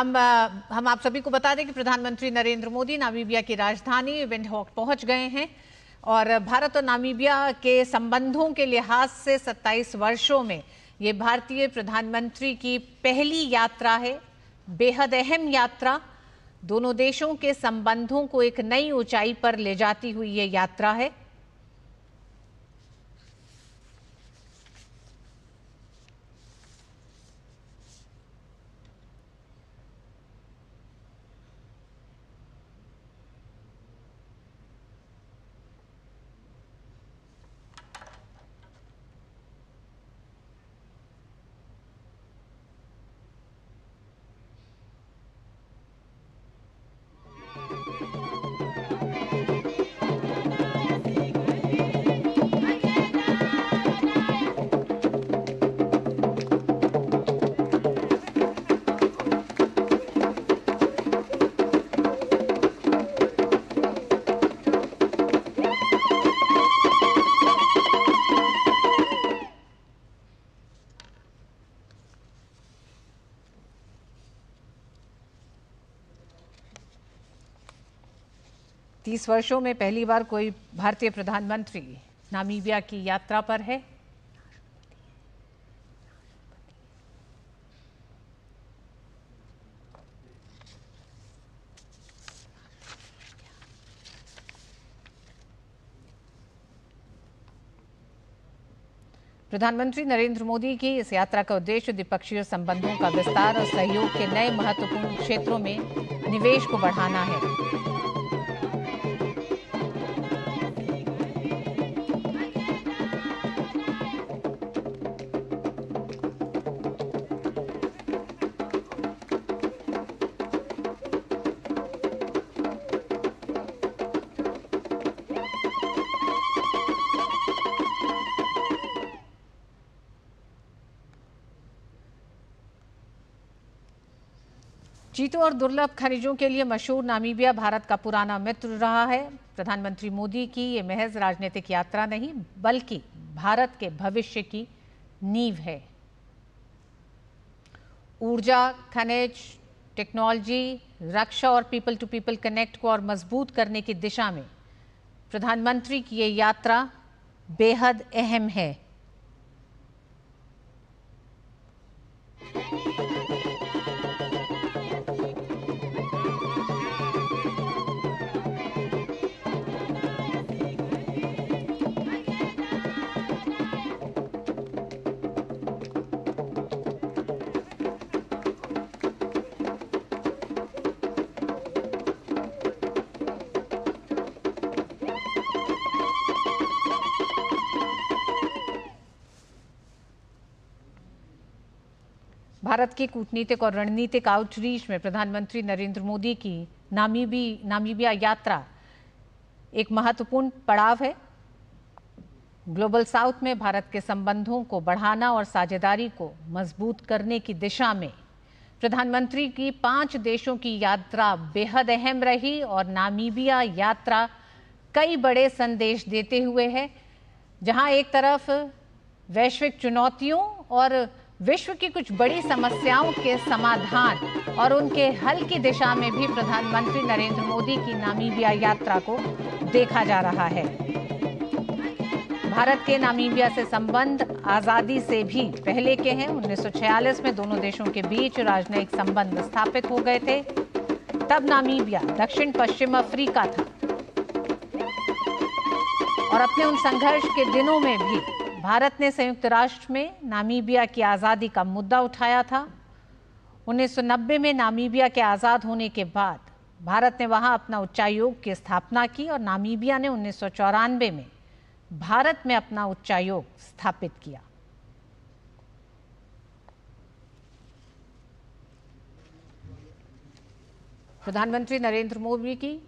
हम आप सभी को बता दें कि प्रधानमंत्री नरेंद्र मोदी नामीबिया की राजधानी विंडहोक पहुंच गए हैं और भारत और नामीबिया के संबंधों के लिहाज से 27 वर्षों में ये भारतीय प्रधानमंत्री की पहली यात्रा है। बेहद अहम यात्रा, दोनों देशों के संबंधों को एक नई ऊंचाई पर ले जाती हुई ये यात्रा है। तीस वर्षों में पहली बार कोई भारतीय प्रधानमंत्री नामीबिया की यात्रा पर है। प्रधानमंत्री नरेंद्र मोदी की इस यात्रा का उद्देश्य द्विपक्षीय संबंधों का विस्तार और सहयोग के नए महत्वपूर्ण क्षेत्रों में निवेश को बढ़ाना है। चीतों और दुर्लभ खनिजों के लिए मशहूर नामीबिया भारत का पुराना मित्र रहा है। प्रधानमंत्री मोदी की ये महज राजनीतिक यात्रा नहीं, बल्कि भारत के भविष्य की नींव है। ऊर्जा, खनिज, टेक्नोलॉजी, रक्षा और पीपल टू पीपल कनेक्ट को और मजबूत करने की दिशा में प्रधानमंत्री की ये यात्रा बेहद अहम है। भारत की कूटनीतिक और रणनीतिक आउटरीच में प्रधानमंत्री नरेंद्र मोदी की नामीबिया यात्रा एक महत्वपूर्ण पड़ाव है। ग्लोबल साउथ में भारत के संबंधों को बढ़ाना और साझेदारी को मजबूत करने की दिशा में प्रधानमंत्री की 5 देशों की यात्रा बेहद अहम रही और नामीबिया यात्रा कई बड़े संदेश देते हुए है। जहां एक तरफ वैश्विक चुनौतियों और विश्व की कुछ बड़ी समस्याओं के समाधान और उनके हल की दिशा में भी प्रधानमंत्री नरेंद्र मोदी की नामीबिया यात्रा को देखा जा रहा है। भारत के नामीबिया से संबंध आजादी से भी पहले के हैं। 1946 में दोनों देशों के बीच राजनयिक संबंध स्थापित हो गए थे। तब नामीबिया दक्षिण पश्चिम अफ्रीका था और अपने उन संघर्ष के दिनों में भी भारत ने संयुक्त राष्ट्र में नामीबिया की आज़ादी का मुद्दा उठाया था। 1990 में नामीबिया के आज़ाद होने के बाद भारत ने वहां अपना उच्चायोग की स्थापना की और नामीबिया ने 1994 में भारत में अपना उच्चायोग स्थापित किया। प्रधानमंत्री नरेंद्र मोदी की